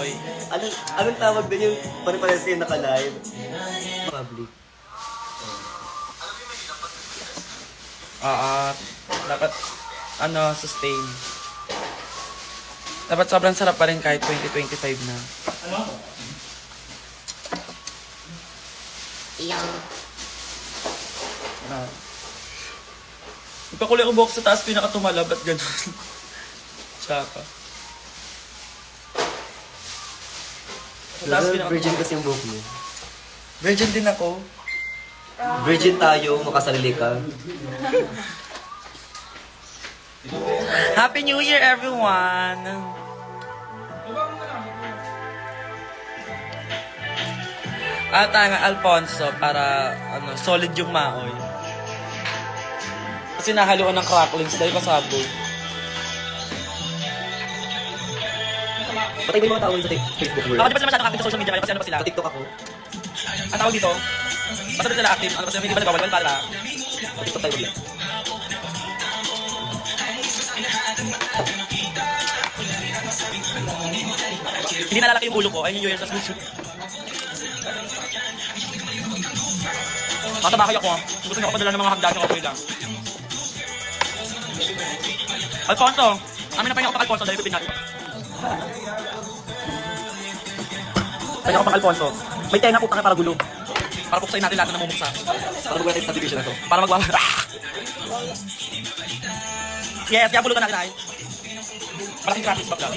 Maoy. Anong tawag din yung pare-pares kayo naka-live? Public. Dapat, sustain. Dapat sobrang sarap pa rin kahit 2025 na. Ipakulay ko buhok sa taas, pinakatumala, ba't ganun? Tsaka. Sa taas, Virgin kasi yung buhok mo. Virgin din ako. Virgin tayo, makasarili ka. Happy New Year, everyone! Nga Alfonso para solid yung maoy. Kasi nahaluan ng cracklings dahil pasabo. Patay mo yung mga tao sa Facebook mo. Ako di pa sila masyadong active sa social media kasi ano pa sila? Sa TikTok ako. Ang tawag dito? Basta sila active, ano pa sila, hindi ba nagwawalwal para? Sa TikTok tayo ulit. Hindi nalalaki yung ulo ko, ayun yung New Year's resolution. Tatabahay ako. Gusto niyo ako padala ng mga hagdan, okay lang. Alfonso! Amin na pa niya ako pa Alfonso, dahil pipin natin. Pwede ako pang Alfonso. May tenga po para gulo. Para puksain natin lahat na namumuksa. Para magawa tayo sa division na to. Para magwawa. Yes, kaya pulutan natin ay. Malaking graphics back lang.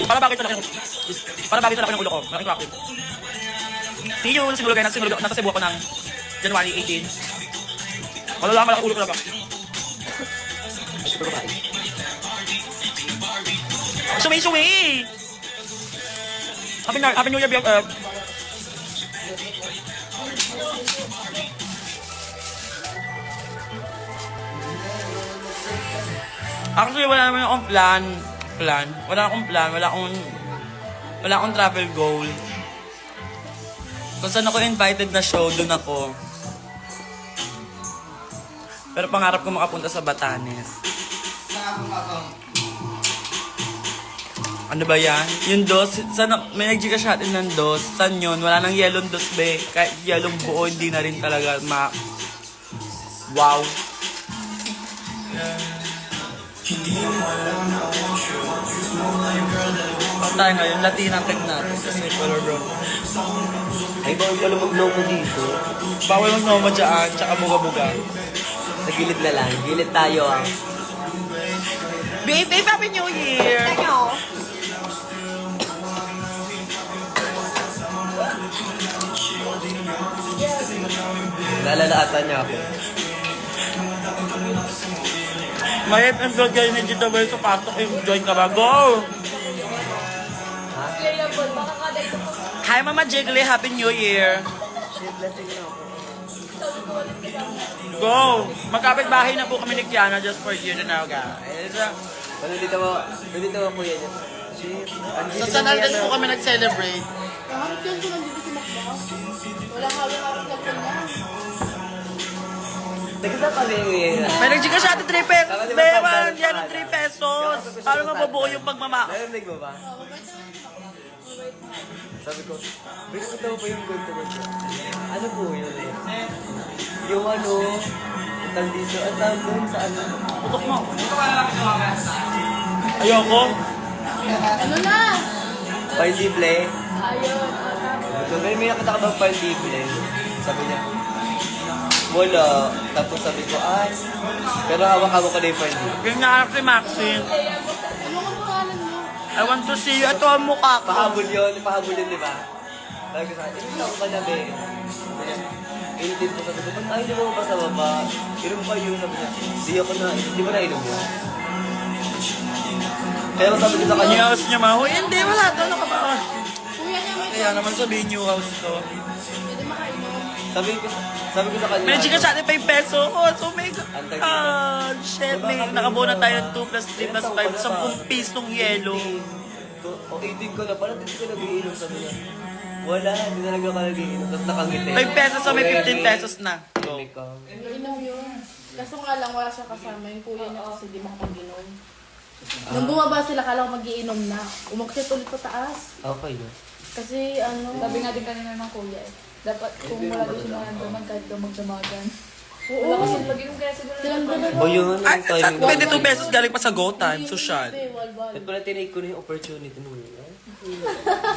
Para bagay sa laki ng ulo ko. Malaking graphics. See you, nasa Cebu ako ng January 18. Wala lang, malaking ulo ko lang. Suwi! Happy New Year, BFF! Actually, wala naman akong plan. Wala akong travel goal. Kung saan ako invited na show, doon ako. Pero pangarap ko makapunta sa Batanes. Ano ba yan? Yung dos, may nag-giga sa atin ng dos. Saan yun? Wala nang yellow dos, be. Kahit yellow buo, hindi na rin talaga Wow. Tayo ngayon, Latina tag natin kasi color bro. Ay, bawal pala mag-logo dito. Bawal mag-noma dyan, tsaka buga-buga. Sa gilid na lang. Gilid tayo ah. Babe, Happy New Year! Naalalaatan niya ako. Mayet and vlog kayo ni Gita Bell sa pasok. Join ka ba? Go! Hi Mama Jiggly, Happy New Year! Go! Magkapit bahay na po kami ni Kiana just for you to know, guys. Nandito mo kuya niya. Sa San Andres po kami nag-celebrate. Wala hawak-hawak na po niya. Teka sa kami. May nag-giga siya atin 3 pesos. Bewan, yan ang 3 pesos. Paano mabubuo yung pagmamahal? Narinig mo ba? Sabi ko, binukita mo pa yung ganito. Ano po yun eh? Yung tag dito, at tawag doon sa ano? Putok mo. Ayoko. Ano na? File display. Ayun. So, may nakita ka bang file display? Sabi niya, wala. Tapos sabi ko, ay, pero hawak-hawak ko na yung file display. Yung naharap si Maxine. Ano ang pangalan mo? I want to see you. Ito ang mukha ko. Pahabol yun, di ba? Sabi ko sa akin, inom ako ka na, be. Initin ko, sabi ko, ba't ayaw mo ba sa baba? Inom pa yun, sabi niya, di ako na, di ba na inom mo? Pero sabi ko sa New kanya, house niya ma. Huy, hindi. Wala doon. Ano ka ba? Kuya niya may Kaya naman sabihin new house to. pwede makainom. sabi ko sa kanya, May giga siya atin 5 peso. Oh, so may... Antay shit. May nakabuo na tayo ng 2 plus 3 plus 5. 10 pisong yellow. O 18 ko na, parang hindi ko nag-iinom, sabi niya. Wala, hindi talaga ka nag-iinom. Tapos nakangiti. 5 pesos so may 15 pesos na. Go. Inom yun. Kaso nga lang wala siya kasama. Yung kuya niya kasi di makapag-inom. Nung bumaba sila, kala ko magiinom na. Umakyat ulit pa taas. Okay na. Kasi ano... Sabi nga din kanina ng kuya eh. Dapat kung wala din siya nandun, kahit daw magdamagan. Oo. Wala kasi mag-inom kaya siguro Silang dalawa. O yun, Ay, ang timing. 22 pesos galing pa sa Go Time, social. Ba't pala tinake ko na yung opportunity mo?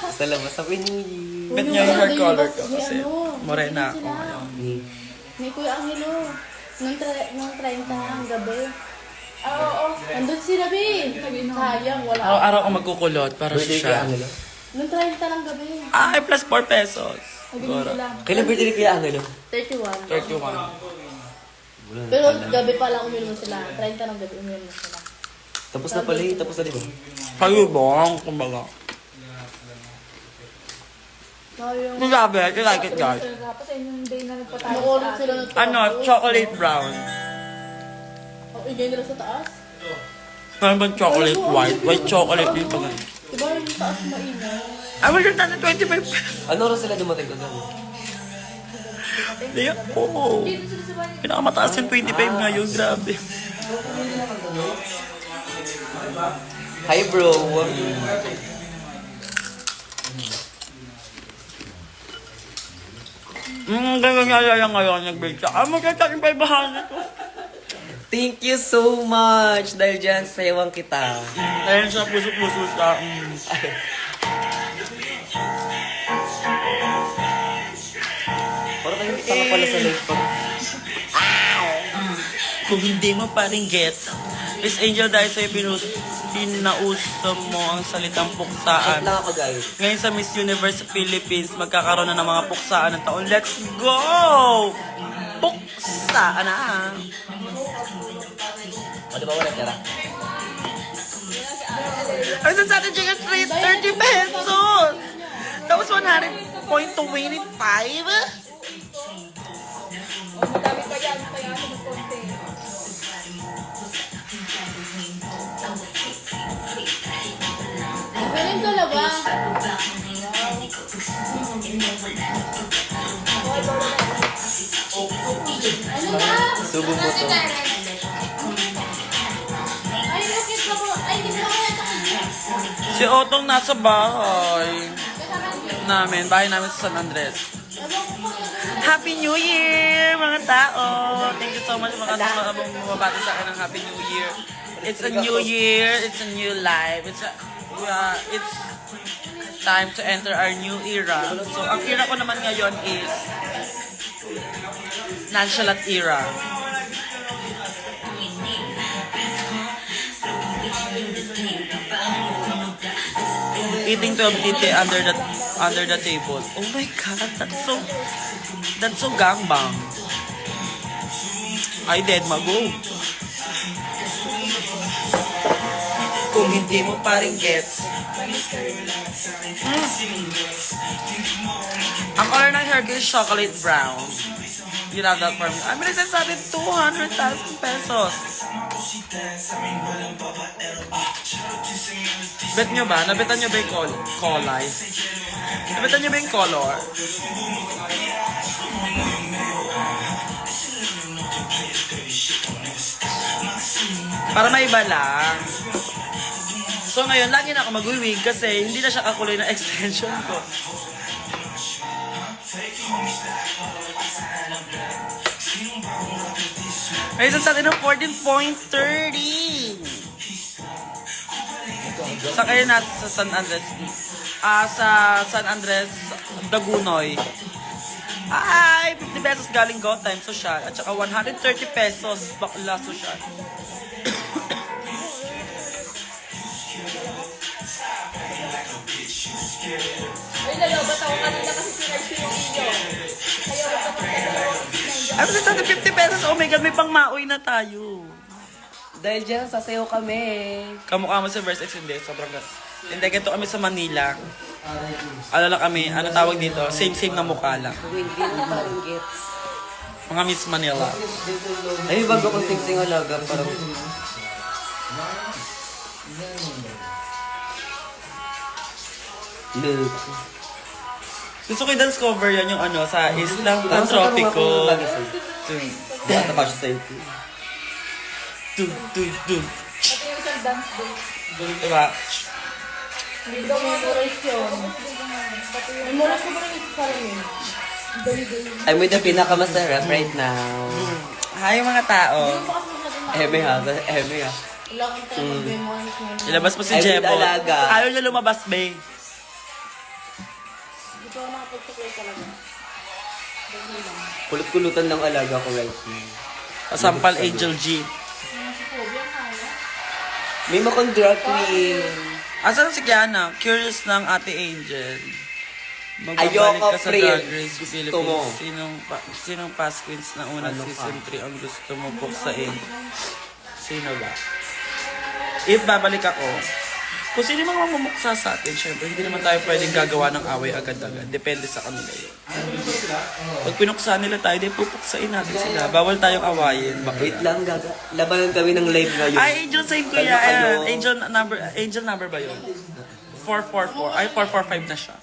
Sa labas, sabi niyo. Bet niya yung hair color ko kasi morena ako ngayon. May Kuya Angelo. Nung 30 ang gabi. Oo. Nandun sila, be. Sayang, wala. Araw-araw ako magkukulot para Birthday kay social. Angelo? Nung 30 ng gabi. Ay, plus 4 pesos. Nag-inom Siguro. sila. Kailan birthday kay Angelo? 31. 31. Pero gabi pa lang uminom sila. 30 ng gabi uminom sila. Tapos na pala eh, tapos na di ba? Kayo bang, kumbaga. Sayang. Grabe, I like it guys. Tapos ayun yung day na nagpatalo Nakulit sila ng Ano, chocolate brown. Oh, igay nila sa taas. Ano ba chocolate white? White chocolate din pa ganun. Diba yung taas mainay? Ay, wala na 25 pesos. Ano oras sila dumating ka gano'n? Hindi ako. Pinakamataas yung 25 ngayon, grabe. Hi bro! Ganyan nga lang ngayon, nag-bake siya. Ah, magkakita yung 500 ko. Thank you so much! Dahil dyan, sayawang kita. Ayun siya, puso-puso siya. Parang tayo kita pala sa live pa. Kung hindi mo pa rin gets, Miss Angel, dahil sa'yo pinauso mo ang salitang Shot puksaan. lang ako guys. Ngayon sa Miss Universe Philippines, magkakaroon na ng mga puksaan ng taon. Let's go! Puksaan na! O diba wala tira? Ay, sa atin chicken treat, 30 pesos! Tapos 100.25? Madami pa yan, kaya ako ng konti. Galing dalawa. Ano na? Subo mo to. Ay, okay ka po. Ay, hindi mo kaya takot. Si Otong nasa bahay namin, bahay namin sa San Andres. Happy New Year, mga tao! Thank you so much mga sabong bumabati sa akin ng Happy New Year. It's a new year, it's a new life, it's time to enter our new era. So, ang era ko naman ngayon is nonchalant era. Eating 12 titi under the table. Oh my God, that's so gangbang. I dead mago. Kung hindi mo pa rin gets. Ang color ng hair ko is chocolate brown. You have that for me. I'm gonna send sa atin 200,000 pesos. Bet nyo ba? Nabetan nyo ba yung kulay? Nabetan nyo ba yung color? Para may iba lang. So ngayon, lagi na ako mag-wig kasi hindi na siya kakulay ng extension ko. Ay, sa atin ng 14.30. Sa kayo na sa San Andres? Sa San Andres, Dagunoy. Ay, 50 pesos galing Go Time Social. At saka 130 pesos bakla social. Ay, lalabas ako kanina kasi sinarch yung iyo. Kaya wala ko Ay, sa atin 50 pesos. Oh my God, may pang maoy na tayo. Dahil dyan, sasayaw kami. Kamukha mo sa Verse X, hindi. Sobrang gas. Hindi, ganito kami sa Manila. Ano lang kami, ano tawag dito? Same na mukha lang. Hindi na parang gets. Mga Miss Manila. Ay, may bago kong singsing alaga. Parang... Look. Gusto ko i-dance cover yan yung ano, sa Isla Ano sa Tropico. lagi sa'yo? Bata pa siya sa'yo. Dun, dun, dun. Pati yung isang dance day. Diba? Memorize yun. Memorize ko ba rin ito sa amin? I'm with the pinakamasarap right now. Hi mga tao. Eme ha, eme ha. Wala kang time mag-memorize mo. Ilabas mo si Ay, Jebo. alaga. Ayaw niya lumabas, be. Hindi ko nakapagsuklay talaga. Kulot-kulutan ng alaga ko right now. Pasampal Angel G. May makang drag queen. Asan si Kiana? Curious ng Ate Angel. Magbabalik Ayoko, ka sa Prince. Drag Race Gusto mo. Philippines. Sinong past queens na unang Ano season ka? 3 ang gusto mo buksain? Sino ba? If babalik ako, kung sino mga mamumuksa sa atin, syempre, hindi naman tayo pwedeng gagawa ng away agad-agad. Depende sa kanila yun. Pag pinuksa nila tayo, di pupuksain natin sila. Bawal tayong awayin. Wait lang, gaga. Labanan kami ng live ngayon. Ay, Angel, same ko Kalma yan. kayo. Angel number ba yun? 444. Ay, 445 na siya.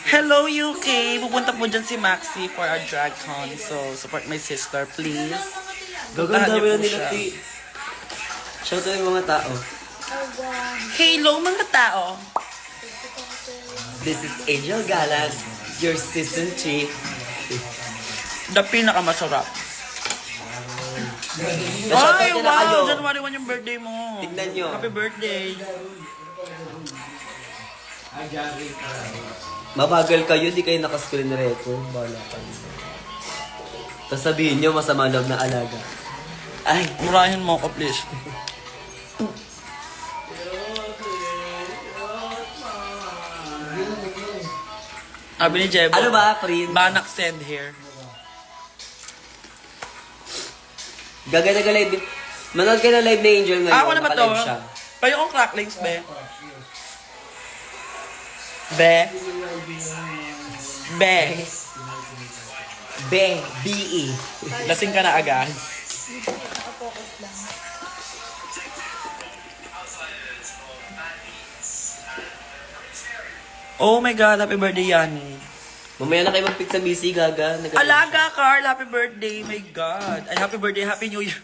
Hello, UK! Pupunta po dyan si Maxi for our drag con. So, support my sister, please. Gaganda Puntahan niyo mo po yan nila, siya. T. Shout out yung mga tao. Hello, mga tao! This is Angel Galas, your season 3. The pinakamasarap. Na-shout out Ay, niya na kayo. wow! January 1 yung birthday mo. Tignan nyo. Happy birthday. Mabagal kayo, di kayo naka-screen record. Bala kayo. Tapos sabihin nyo, masama loob na alaga. Ay, Murahin mo ko, please. Sabi ni Jebo, ano ba, Prince? Banak send here. Gagana ka live. Manood ka na live na Angel ngayon. Ako na ba to? Naka-live siya. Payo kong cracklings, be. Be. Be. B-E. Lasing ka na agad. Oh my God, happy birthday, Yani. Mamaya na kayo mag-pick sa busy, Gaga. Alaga, Carl, happy birthday. My God. Ay, happy birthday, happy New Year.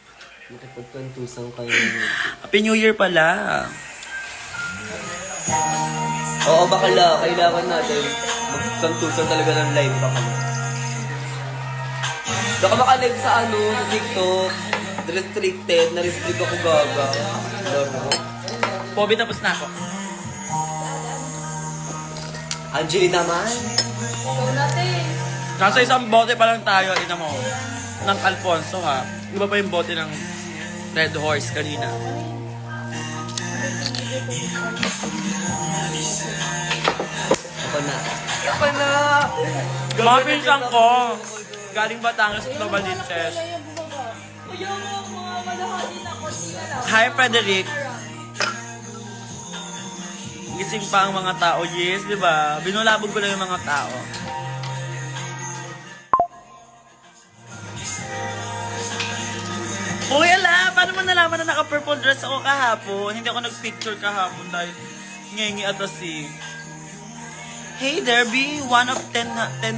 Nakapagkantusang kayo. Happy New Year pala. Oo, bakala. Kailangan natin magkantusan talaga ng live. Bakala. Baka maka-live sa ano, sa TikTok. Restricted. Na-restrict ako, Gaga. Laro. Pobi, tapos na ako. Angeli naman. Go natin. Nasa isang bote pa lang tayo, ina mo. Ng Alfonso, ha? Iba pa yung bote ng Red Horse kanina. Ako na. Mga pinsan ko. Galing Batangas at Novaliches. Kuya mo, mga malahati na kortina lang. Hi, Frederick. Gising pa ang mga tao. Yes, di ba? Binulabog ko lang yung mga tao. Uy, ala! Paano mo nalaman na naka-purple dress ako kahapon? Hindi ako nag-picture kahapon dahil ngengi at si. Hey there, be one of 10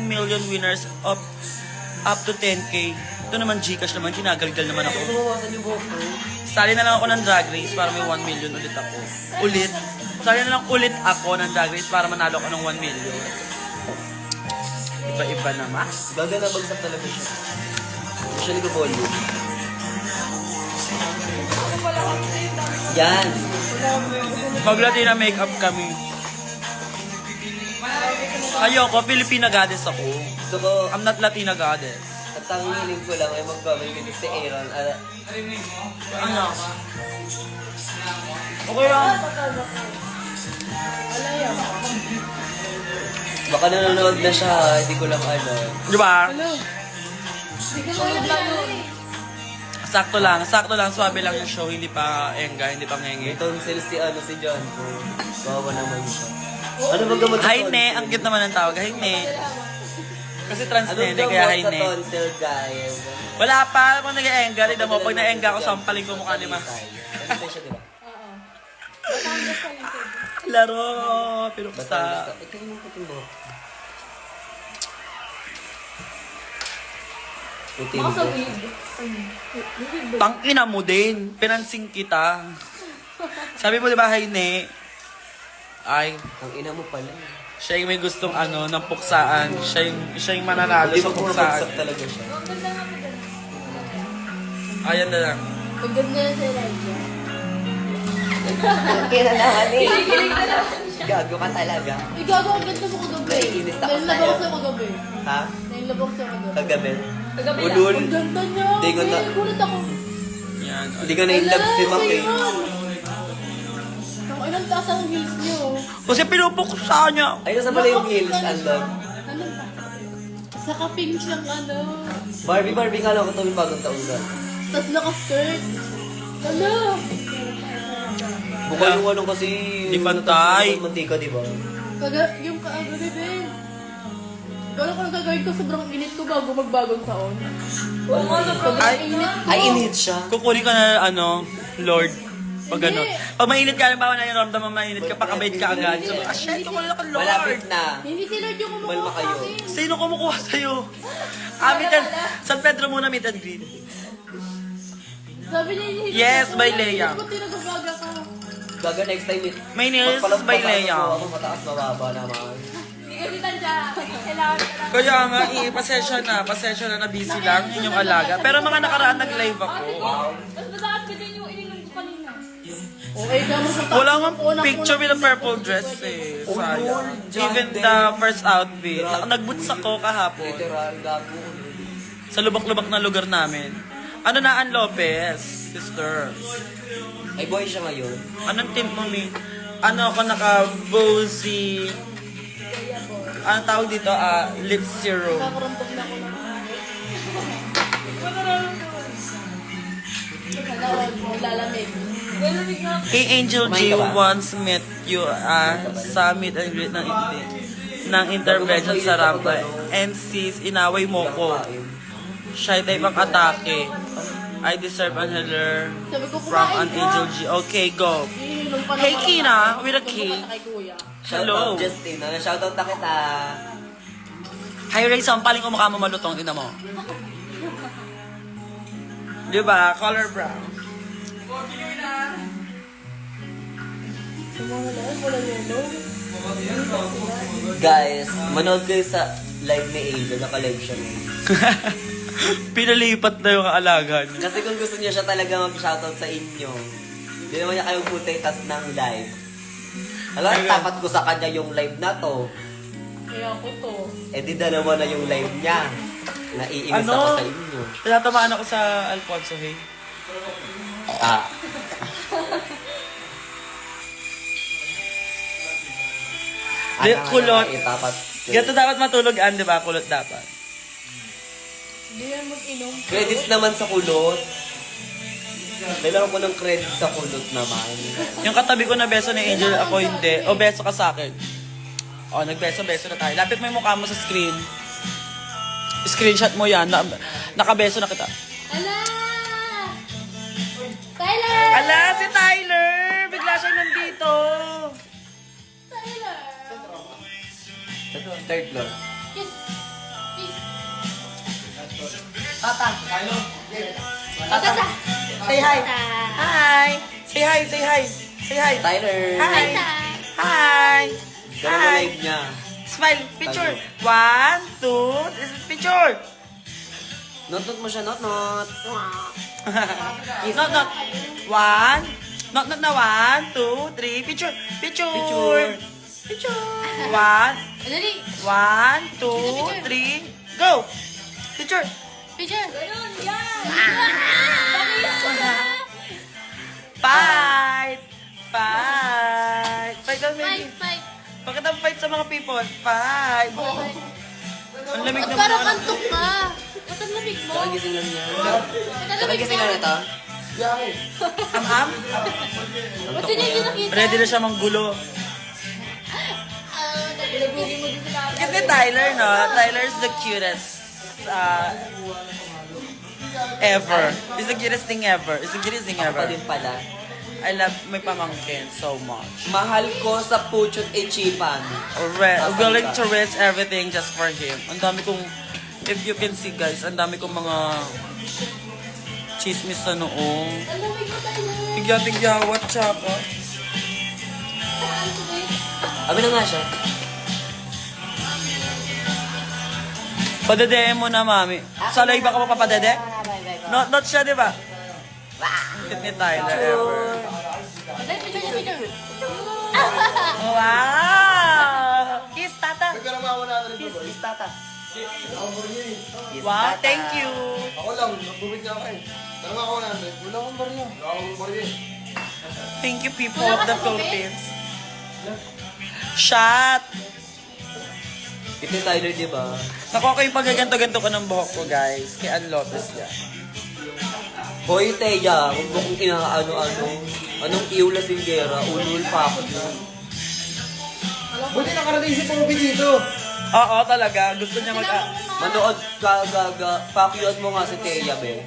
million winners of up to 10K. Ito naman Gcash naman, ginagalgal naman ako. Bumawasan yung buhok ko. Sali na lang ako ng drag race para may 1 million ulit ako. Ulit? Sali na lang ulit ako ng drag race para manalo ako ng 1 million. Iba-iba naman. Gaga na bagsak talaga siya. Siya nag-volume. Yan. Mag-Latina makeup kami. Ayoko, Filipina goddess ako. Gusto ko, I'm not Latina goddess. at ang hiling ko lang ay magbabalik dito si Aaron. Ano? Okay lang. Baka nanonood na siya, hindi ko lang alam. Di ba? Hindi ko lang yun. Sakto lang, swabe lang yung show, hindi pa enga, hindi pa ngenge. May tonsil si John ko. Bawa naman siya. Ano ba gamot sa Hi, tonsil? Ne. Ang cute naman ang tawag. Hi, Ne. Kasi trans Anong nene, kaya hi, gamot sa Ne. tonsil, guys? Wala pa. Kung nag-enga, rin mo. Pag na-enga ako, sampaling ko mukha ni Ma. Ano siya, diba? Laro. Pinuksa. Ito yung puting buhok. Puting Mga sa buhok. wig. Tangina mo din. Pinansing kita. Sabi mo, di ba, Haine? Ay, Ang ina mo pala. siya yung may gustong ng puksaan. Siya yung mananalo Hindi sa mo puro puksaan. bagsak talaga siya. Ayan na lang. Maganda yan si Elijah. Kaya naman eh. Kinikilig na lang siya. Gago ka talaga. Ikaw ang ganda mo kagabi. Naiinis ako Nailabang sa'yo. ko sa'yo kagabi. Ha? Nailabang ko sa'yo kagabi. Kagabi. Kagabi lang. Ulul. Ang ganda niya. Hindi ko na- Gulat ako. Yan. Hindi ka na-inlove si Mac eh. Ang ilang taas ang heels niyo. Kasi pinupuksa niya. Ay, nasa pala yung heels, andon. Ano ba? Sa kaping siyang Barbie nga lang ito yung bagong taon na. Tapos naka-skirt. Ano? Mukha yung kasi... Di pantay. Mantika, di ba? Yung kaagabi, Ben. Gano'n ko nagagawin ko, sobrang init ko bago magbagong taon. Oo nga, sobrang Ay, Init ko. Ay, init siya. kukunin ka na, Lord. Pag Hindi. gano'n. Pag mainit ka, halimbawa na yung ramdam mo mainit ka, pakabait ka agad. Sabi, shit, kukunin ka, Lord. Malapit na. Hindi si Lord yung kumukuha Malma sa kayo. akin. Sino kumukuha sa'yo? San Pedro muna meet and greet. Sabi niya, hindi Yes, ko by kuha. Leia. Hindi ko tinagabaga ka. Gaga next time it. May nails Magpalampas by ako, Leia. Ako mataas, mababa naman. Hindi kasi tansya. Kailangan ka lang. Kaya nga, pasensya na busy lang yun yung alaga. Pero mga nakaraan nag-live ako. Wow. Mas mataas ka din yung ininom ko kanina. Okay ka mo sa Wala nga picture with a purple dress eh. Sayang. Even the first outfit. Nag-boots ako kahapon. Literal, gago. Sa lubak-lubak na lugar namin. Ano na, Ann Lopez, sister? Ay, boy siya ngayon. Anong team mo, Mi? Ano ako naka-bozy... Anong tawag dito? Lip serum. Nakakaramtok na ako ng lalamig. Lalamig nga. Hey, Angel G Kumain ka ba? once met you sa meet and greet ng intervention sa rampa. And sis, inaway mo ko. Shy type ang atake. I deserve an healer Sabi ko, from kumain an ka. Angel G. Okay, go. Iniinom pa Hey, naman Kina, ako. with a K. Tumbukan na kay Kuya. Hello. Shoutout, Justin. Shoutout na kita. Hi, Ray, sampaling ko mukha mo malutong. Tingnan mo. Diba? Color brown. Sa mga lahat, wala yellow. Guys, manood kayo sa live ni Angel. Naka-live siya ngayon. Pinalipat na yung alaga niya. Kasi kung gusto niya siya talaga mag-shoutout sa inyo, hindi naman niya kayo putetas ng live. Alam, tapat ko sa kanya yung live na to. Kaya ako to. Eh di dalawa na yung live niya. Naiinis Ano? ako sa inyo. Tinatamaan ako sa Alfonso, hey. Ah. Di, kulot. Itapat. Ganito dapat matulog, di ba? Kulot dapat. Hindi yan mag-inom. Credits naman sa kulot. Kailangan ko ng credit sa kulot naman. Yung katabi ko na beso ni Angel, ako hindi. O, beso ka sa akin. O, nagbeso-beso na tayo. Lapit mo yung mukha mo sa screen. Screenshot mo yan. Nakabeso na kita. Ala! Tyler! Ala, si Tyler! Bigla siya nandito. Tyler! Third floor. Kiss! Kiss! Tata. Tata! Say hi. Hi. Say hi, say hi. Say hi. Tyler. Hi. Hi. Dalawa Hi. live niya. Smile. Picture. 1, 2, this is picture. Not mo siya, not. Not. 1. Not na 1, 2, 3. Picture. Picture. Picture. Picture. 1, Dali! 1, 2, 3. Go. Picture. Picture! Ganun, yan. Fight. Fight. Fight daw, baby. Fight! Bakit ang fight sa mga people? Fight. Ang lamig Ba't naman. parang antok ka? Ba't ang lamig mo? Nakagising lang niya. Ba't ang lamig Nakagising mo? lang ito. Am-am? Ba't yun yung nakita? Ready na siya manggulo. Pinagugin mo din sila. Kasi Tyler, no? Tyler is the cutest ever. It's the cutest thing ever. It's the cutest thing Ako pa ever. din pala. I love my pamangkin so much. Mahal ko sa Puchot Echipan. Willing to risk everything just for him. Ang dami kong, if you can see guys, ang dami kong mga chismis sa noo. Alamig mo tayo. Tigya-tigyawat, tsaka. Abi na nga siya. Padedeen mo na, mami. Sa live ba ka mapapadede? Not siya, di ba? Cute ni Tyler ever. Patay, picture. Wow! Kiss, tata. Kiss tata. Wow, thank you. Ako lang, nagbumit niya ako eh. Tanong ako na, wala akong barya. Wala akong barya. Thank you, people of the Philippines. Shot! Ito yung Tyler, di ba? Nakuha ko yung pagkaganto-ganto ko ng buhok ko, guys. Kay Ann Lopez yan. Hoy, Teya, huwag mo kong inaano-ano. Anong iula singgera, ulul pa ako na. Buti nakarating si Poppy dito. Oo, talaga. Gusto niya mag... Manood ka, gaga. Pakyuan mo nga si Teya, be.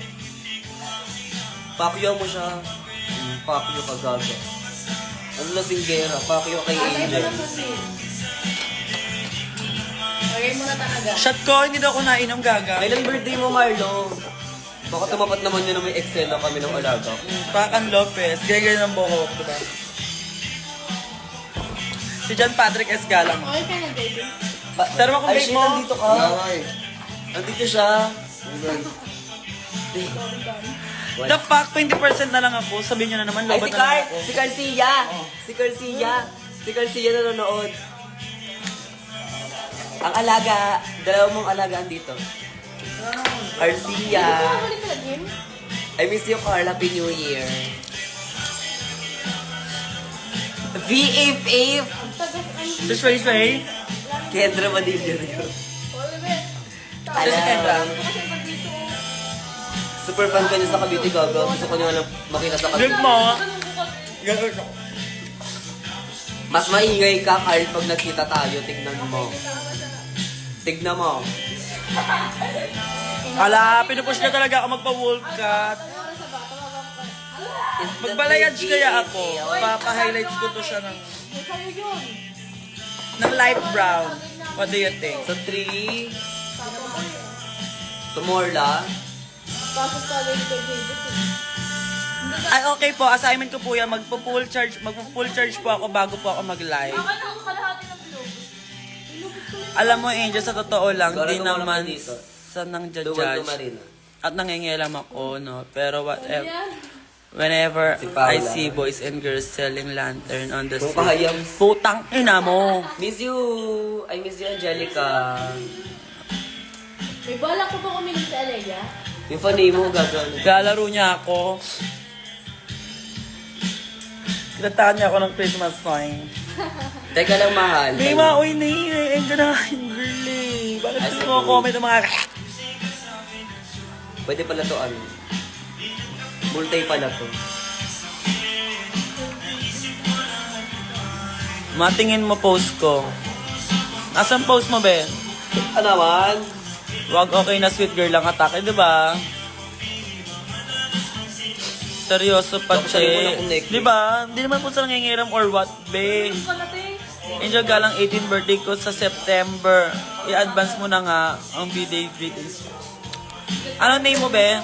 Pakyuan mo siya. Pakyo ka, gaga. Ano na singgera? Pakyo kay Angel. Lagay mo na talaga. Shot ko, hindi daw ako nainom, gaga. Kailan birthday mo, Marlo? Baka tumapat naman yun na may eksena kami ng alaga. Pak Ann Lopez. Ganyan ang buhok, diba? Si John Patrick Escala mo. Okay ka na, baby. Pero kung Ay, bake shit, mo, nandito ka. Nandito siya. the fuck, 20% na lang ako. Sabihin nyo na naman, Ay, lobat si na lang Car! ako. Si Garcia! Si Garcia! Si Garcia nanonood. Ang alaga, dalawang mong alagaan dito. Garcia! Balik ka na, Jim. I miss you, Carl. Happy New Year. VFF! Si Shui Shui. Kendra Madillo rin. Si Kendra. Super fan ka niya sa Cavite, gaga. Gusto ko niya lang makita sa Drink Cavite. mo. Mas maingay ka, Carl, pag nagkita tayo. Tignan mo. Tignan mo. Ala, pinupush niya talaga ako magpa-wolf cut. Magbalayage kaya ako. Papa-highlights ko to siya ng light brown. What do you think? Sa 3, Tumorla. Tapos ka lang ito, baby. Ay, okay po. Assignment ko po yan. Magpo-full charge po ako bago po ako mag-live. Baka na ako kalahati ng blue. Alam mo, Angel, sa totoo lang, Gara di ko wala naman ka dito. sa nang Duwal judge Marina. at nangingilam ako, no? Pero whenever Si Paula. I see boys and girls selling lantern on the Kung street, kahayang. putang ina mo! Miss you! I miss you, Angelica. May balak ko bang uminom si Aleya? Yung fanay mo, gagawin. Lalaro niya ako. Kinatahan niya ako ng Christmas song. Teka lang, mahal. May mauwi na yun. Angel na yung girl eh. Bakit Ay, gusto mo comment ng mga... Pwede pala to, ano? Multi pala to. Matingin mo post ko. Asan post mo, be? Ano naman? Wag okay na sweet girl lang atake, di ba? Seryoso pa, Tapos sabi mo na che. kung next Di ba? Hindi naman po sa nangingiram or what, be? Angel Galang 18 birthday ko sa September. I-advance mo na nga ang birthday greetings. Ano name mo, be?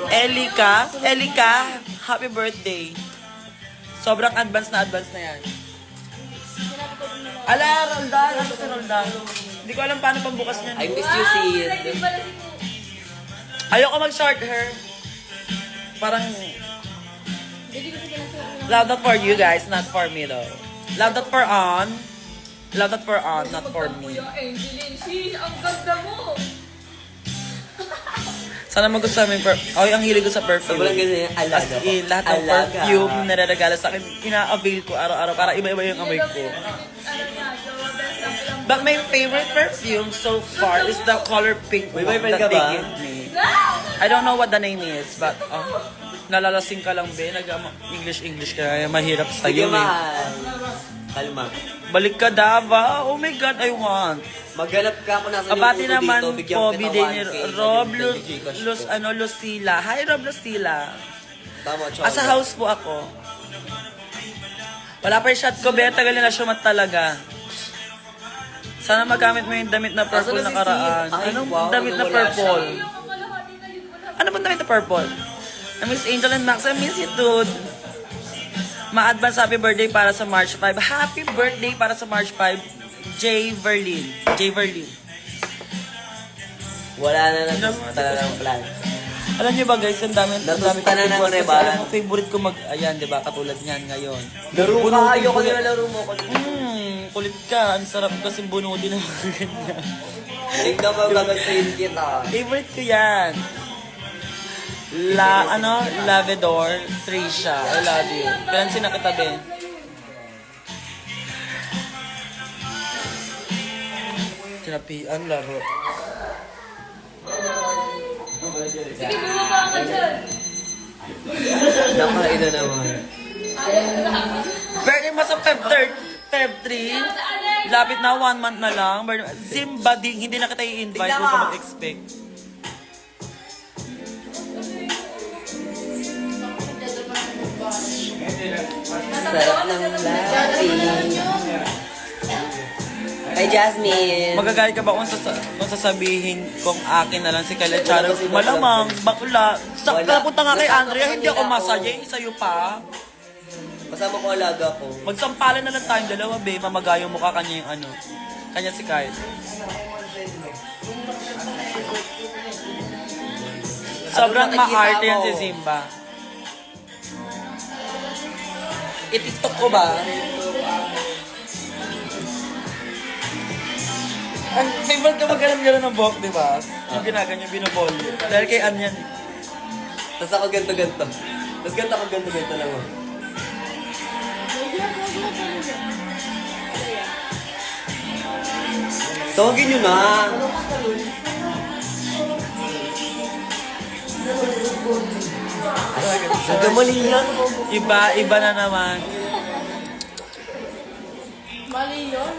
Elika? Elika, happy birthday. Sobrang advance na yan. Ala, Roldan. Nasa si Roldan? Hindi ko alam paano pambukas niyan. I miss you, Sid. Ayoko mag-short hair. Parang... Love that for you guys, not for me though. Love that for on. Love that for on, not for me. Kuya Angeline, sheesh, ang ganda mo. Sana magustuhan mo yung Ay, ang hilig ko sa perfume. Sobrang ganda yung alaga As ko. in, lahat ng Alaga. perfume na nireregalo sa akin, ina-avail ko araw-araw para iba-iba yung amoy ko. Ano niya, jowa best lang lang. But my favorite perfume so far is the color pink May one boyfriend that ka they ba? give me. I don't know what the name is, but nalalasing ka lang, be. English ka, kaya mahirap Sige, sa'yo, eh. mahal. Kalma. Balik ka, Dava. Oh my God, I want. Maghanap ka kung nasa Abati yung naman dito, bigyan po, kita biday ni 1K. Rob Gcash ko. Lucila. Hi, Rob Lucila. Tama, Chong. Sa house po ako. Wala pa yung shot ko, be. Tagal na shumat talaga. Sana magamit mo yung damit na purple Asan na na si karaan. Sid? Ay, Anong wow, damit na wala purple? Yung kalahati na yun, wala. Ano ano ba namin ito purple? Na Miss Angel and Max, I miss you, dude. Ma-advance happy birthday para sa March 5. Happy birthday para sa March 5, J. Verlin. J. Verlin. Wala na natusta na ng plan. Alam niyo ba guys, ang dami Natusta na ng favorite kasi Reban. alam mo, favorite ko ayan, di ba, katulad niyan ngayon. Laro ka, Bunutin ayoko ko nila yan. laro mo. Kulit ka, ang sarap kasi bunutin ng mga ganyan. Tingnan mo, gagawin kita. Favorite ko yan. Lavador, Trisha, I love you. Pinansin na kita, be. Tinapian, laro. Sige, bumaba ka dyan. Nakain na naman. Birthday mo sa Feb 3. Lapit na, 1 month na lang. Simba ding, hindi na kita i-invite. Tignan Huwag ka mo. mag-expect. Sarap ng labi. Kay Jasmine. Magagalit ka ba kung sasabihin kung akin na lang si Kayla Charo? Malamang, bakla. Napunta nga kay Andrea, hindi ako masaya. Sa'yo pa. Kasama ko alaga ko. Magsampalan na lang tayong dalawa, be. Mamagayong mukha kanya yung ano. Kanya si Kyle. Sobrang Ano, nakikita maarte yan ko. si Simba. I-tiktok ko ba? Ang favorite ka magkaroon ng buhok, di ba? Yung ginaganyan, binobolyo. Dahil kay Anyan. Tapos ako ganto-ganto. Tapos ganto ako ganto-ganto lang oh. Tawagin nyo na. Nagamali yan. Iba na naman. Mali yun.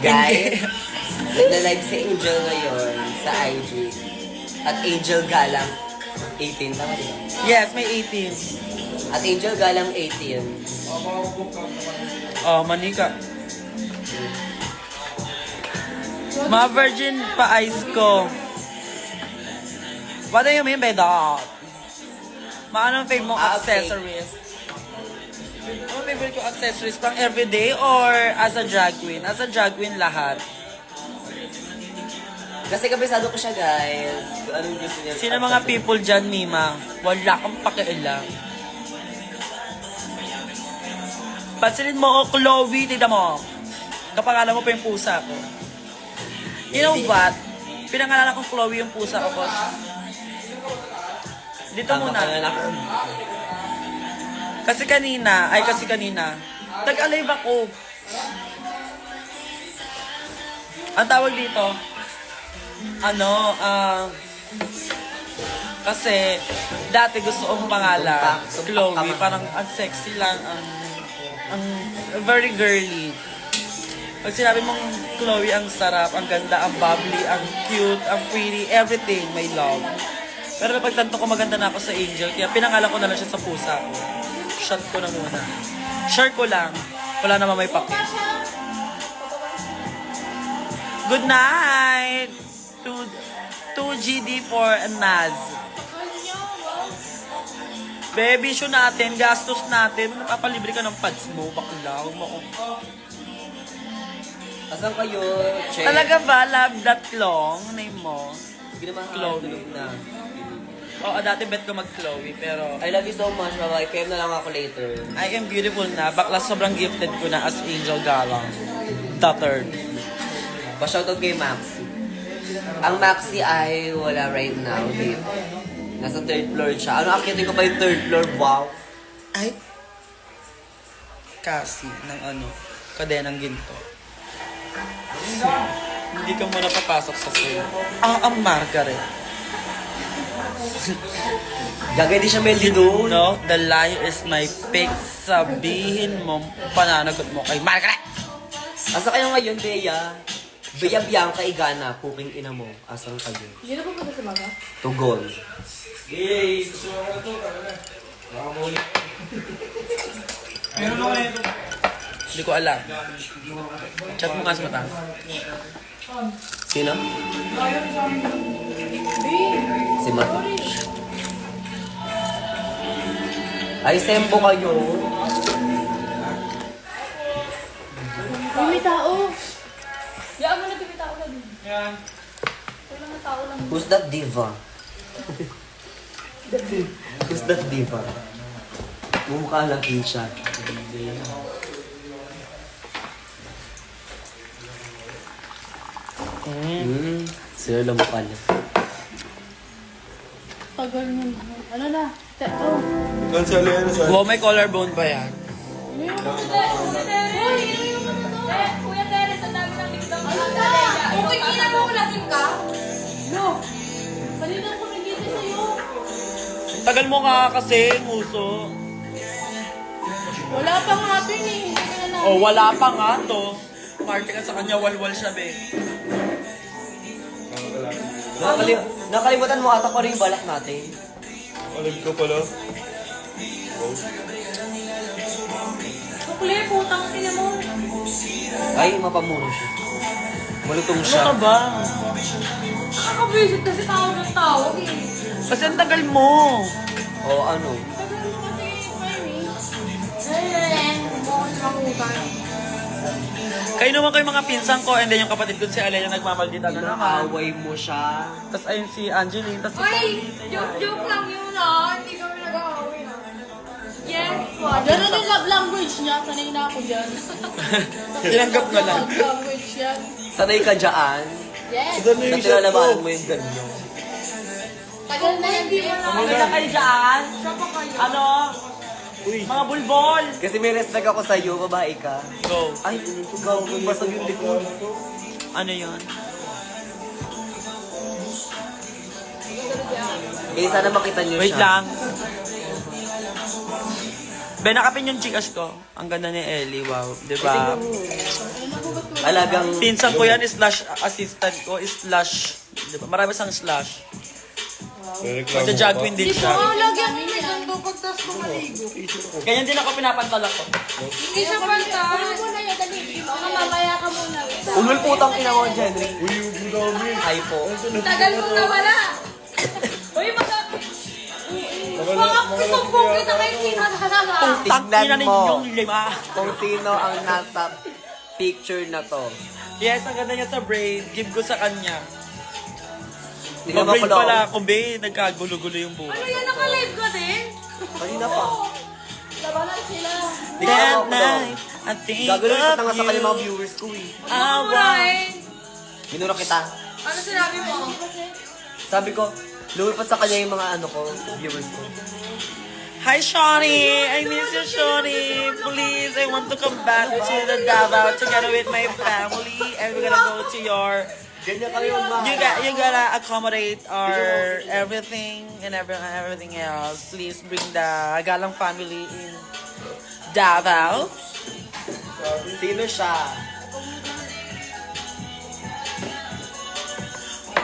Guys, nagla-live si Angel ngayon sa IG. At Angel Galang 18, tama di ba? Yes, may 18. At Angel Galang 18. Oh, manika. Mga virgin pa ice ko. What do you mean by that? Maano ang favorite mong Ah, okay. accessories? Ano favorite ko accessories? Pang everyday or as a drag queen? As a drag queen lahat. Kasi kabisado ko siya, guys. Anong gusto niya? Sino mga people dyan, Mima? Wala kang pakialam. Pansinin mo, Chloe, tita mo. Kapangalan mo pa yung pusa ko. You know what? Pinangalanan kong Chloe yung pusa ko. Dito muna. Kasi kanina, tag-alive ako. Ang tawag dito, kasi dati gusto kong pangalan, Chloe, parang ang sexy lang, ang very girly. Pag sinabi mong Chloe, ang sarap, ang ganda, ang bubbly, ang cute, ang pretty, everything, my love. Pero napagtanto ko maganda na ako sa Angel, kaya pinangalan ko na lang siya sa pusa ko. Shot ko na muna. Share ko lang. Wala naman may pake. Good night! To GD for Naz. Baby, issue natin, gastos natin. Napapalibre ka ng pads mo, bakla. Huwag mo akong... Asan kayo? Check. Talaga ba? Love that long? Name mo? Sige naman, Chloe. tulog na. Oo, dati bet ko mag-Chloe, pero... I love you so much, bye-bye. PM na lang ako later. I am beautiful na. Bakla sobrang gifted ko na as Angel Galang. The third. Pa-shoutout kay Maxi. Ang Maxi ay wala right now, babe. Nasa third floor siya. Ano, akitin ko pa yung third floor? Wow. Ay, kasi ng kadenang ginto. Hindi ka muna papasok sa sale. Ang Margaret. Gagay di siya Meldy doon. No, the liar is my pick. Sabihin mo, pananagot mo kay Margaret. Asa kayo ngayon, Bea? Bea Bianca Igana, puking ina mo. Asan kayo? Hindi na po sa mga? Tugol. Hindi ko alam. Chat mo nga sa mata. Sino? Si Matt. Ay, sempo kayo. Uy, may tao. Yaan mo na tumita ko na din. Wala nga tao lang. Who's that diva? Who's that diva? Mumukha lang siya. Sila lang mukha niya. Tagal niya. Ano na? Teto. Cancel yan sa... Wow, may collarbone pa yan. Uy, Kuya Teres, ang dami ng TikTok. Ano na? Okay, kina mo ulasin ka? No. Kanina ko nagkita sa'yo. Tagal mo nga kasi, muso. Wala pang happen eh. Hindi ka na Oh, wala pa nga to. Marte ka sa kanya, walwal siya, be. Nakalimutan mo ata pa rin yung balak natin. Alam ko pala. Sukli, putang ina mo. Ay, mapamuro siya. Malutong Ano siya. ka ba? Nakakabisit kasi tawag ng tawag eh. Kasi ang tagal mo. O ano? Kayo naman kayo mga pinsan ko, and then yung kapatid ko si Alea yung nagmamaldita na naman. Inaaway mo siya. Tapos ayun si Angeline, tapos si Uy, joke lang yun ah. Hindi kami nag-aaway ah. Yes, what? Ganun yung love language niya. Sanay na ako dyan. tinanggap na lang. Love language yan. Sanay ka dyan. Yes. Saan na Na yung shot tinalabanan ko? mo yung ganyan. Tagal na yan. Di mo na. Ano na kayo dyan? Ano? Mga bulbol. Kasi may respect ako sa'yo, babae ka. Go. Ay, ikaw, basag yung likod. Ano yun? Eh, sana makita niyo Wait siya. lang. Be, nakapin yung chicas ko. Ang ganda ni Ellie, wow. Diba? Alagang... Pinsan ko yan, slash assistant ko, slash... Diba? Marami sang slash. Magja-drag queen din siya. lagi ako may ganito pagtas ko maligo. Ganyan din ako pinapantala ko. Hindi siya pantas. Ano muna yan, dali. Baka mamaya ka muna. Ulul putang ina mo, Jenry. Uy, yung dami. Hi po. Tagal mo nawala. Uy, mga sumbong kita kay Tina talaga. Tangina Tignan ninyong mo lima. kung sino ang nasa picture na to. Yes, ang ganda niya sa braid. Give ko sa kanya. Tingnan mo Pag-braid pala. pala ako, be. Nagkagulo-gulo yung buhay. Ano yan, naka-live ka din? Kanina pa. Labanan sila. Tingnan That mo ako night, I think Gagawin ko of na nga sa kanya you. mga viewers ko eh. I want... Minura kita. Ano sinabi mo? Sabi ko, lumipat sa kanya yung mga ano ko, viewers ko. Hi, Shawnee! I miss you, Shawnee! Please, I want to come back to the Davao together with my family, and we're gonna go to your... Ganyan kami magmahal. You gotta accommodate our everything and everything else. Please bring the Galang family in Davao. Sino siya?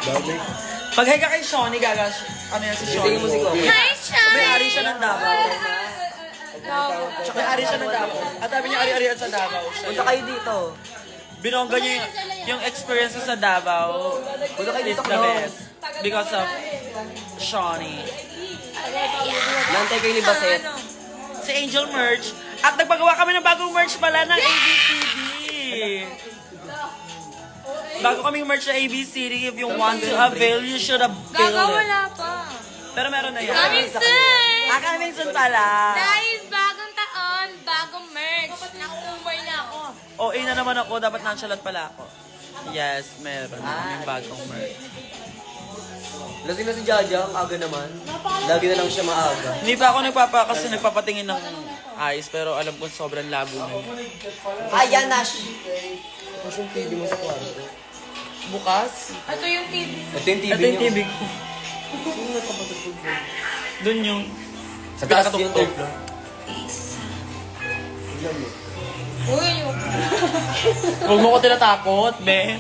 Dami. Pag hi ka kay Shawnee, ano yan si Sige mo Shawnee? siguro. Hi, Sean! May-ari siya ng Davao. Tsaka may-ari siya ng Davao. At sabi niya, ari-arian sa Davao. Punta kayo dito. Binongga niya yung experience sa Davao. Punta kayo Is dito. the best. Because of Shawnee. Nantay kayo ni Baset. Si Angel Merch. At nagpagawa kami ng bagong merch pala ng ABCD. Bago kaming merch na ABCD, if you want to avail, you should avail it. Wala pa. Pero meron na yan. Coming soon! Coming soon pala. Dahil bagong taon, bagong merch. Nakumay na ako. OA na naman ako, dapat nonchalant pala ako. Yes, meron na kaming bagong merch. Lasing na si Jaja, ang aga naman. Lagi na lang siya maaga. Hindi pa ako kasi nagpapatingin ng eyes, pero alam ko sobrang labo na yun. Ayan, Nash! Mas yung TV mo sa kwarto. Bukas? Ito yung TV. Ito yung TV Ito yung niyo. TV ko. Doon yung... Sa taas yung Pinakatuktok. TV. Uy, yung... Huwag mo ko tinatakot, be.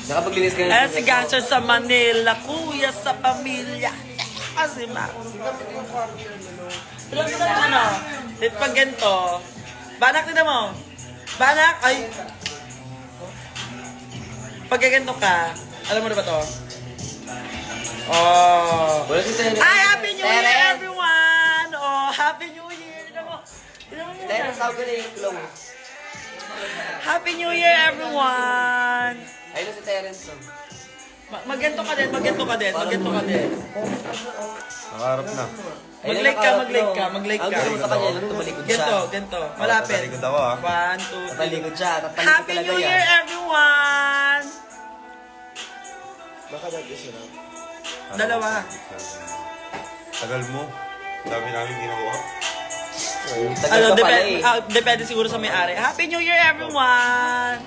Nakapaglinis ka Ayan si Gangster sa Manila, kuya sa pamilya. Kasi ma. Alam mo na ano, dit pag ganito, Banak, tignan mo. Banak, ay. Pag gaganto ka, alam mo na ba to? Oh. Wala si Terence. Ay, Happy New Year, Terence! everyone! Oh, Happy New Year! Tignan mo. Tignan mo muna. Terence, tawag ko na yung klong. Happy New Year, everyone! Ayun na si Terence. Oh. Magganto ka din, magganto ka din, magganto ka din. Nakaharap na. Ayun na, Mag-like ka, nakaharap mag-like na, ka, oh. mag-like Ang ka. gusto mo sa kanya, nung tumalikod siya. Ganto, ganto. Malapit. Tatalikod ako, ah. 1, 2, 3. Tatalikod siya, tatalikod Happy talaga New yan. Year, everyone! Baka isa na. Dalawa. Tagal mo. Dami namin ginawa. Tagal Ano, ka pala depende, depende siguro sa may-ari. Happy New Year, everyone!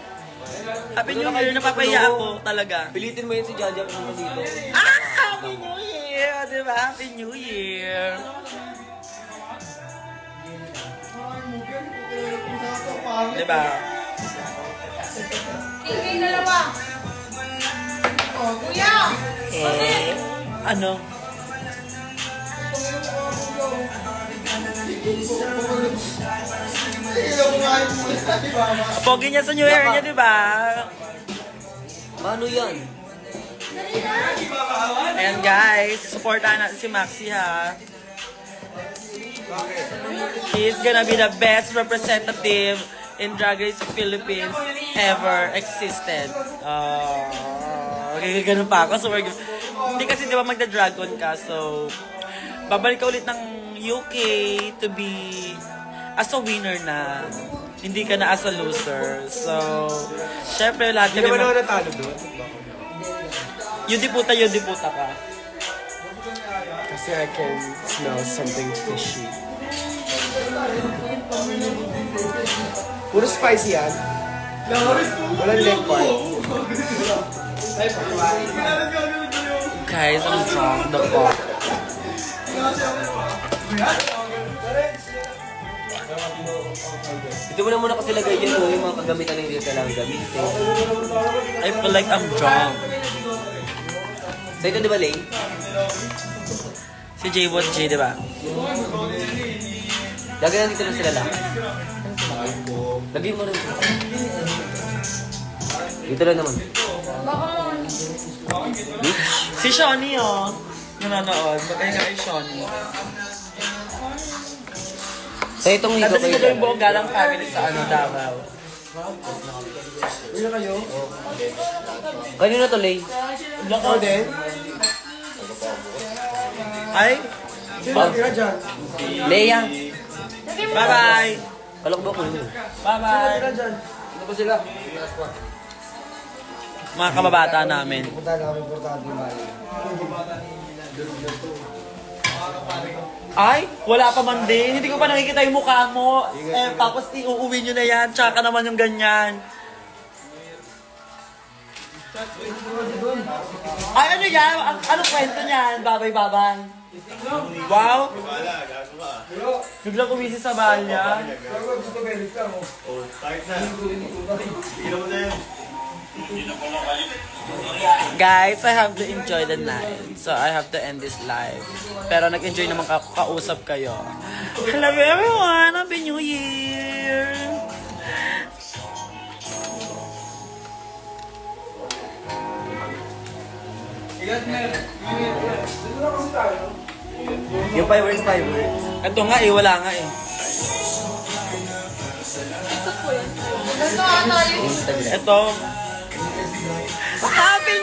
Happy New Year, napapahiya ako talaga. Pilitin mo yun si Jaja pumunta dito. Ah! Happy New Year! Diba? Happy New Year! Diba? Tingin dalawa. Kuya! Eh, ano? Pogi niya sa New Year niya, diba? Mano yan? Ayan guys, supportahan natin si Maxi ha. He's gonna be the best representative in Drag Race Philippines ever existed. Okay, ganun pa ako. So, hindi kasi di ba magda-dragon ka, so babalik ka ulit ng UK to be as a winner na. Hindi ka na as a loser. So, syempre lahat kami natalo doon. Yun diputa ka. Kasi I can smell something fishy. Puro spicy yan. Walang leg part. Guys, I'm drunk the fuck. Ito mo na muna kasi lagay yun yung mga kagamitan na hindi ka kailangan gamitin. I feel like I'm drunk. So ito di ba, Lay? Si J1J, di ba? Lagyan dito lang sila lang. Lagyan mo rin. Dito lang naman. Si Shawnee, oh. Nanonood. Magaling nga kay Shawnee. So itong higo Nandun kayo ko yung buong galang family sa ano, Davao. Kanino to, Lay? Lako din. Ay, Leia. bye-bye. Kalok ba ko yun? Bye-bye. Ano ba sila? Mga kababata namin. Ay, wala pa man din. Hindi ko pa nakikita yung mukha mo. Eh, tapos iuuwi nyo na yan. Tsaka naman yung ganyan. Ay, ano yan? Anong kwento niyan? Babay-babay. Wow. Biglang kumisi sa balya. Guys, I have to enjoy the night. So, I have to end this live. Pero nag-enjoy naman kausap kayo. Hello everyone! Happy New Year! Yung fireworks. Ito nga eh, wala nga eh. Ganito ata yun. Instagram. Ito. Happy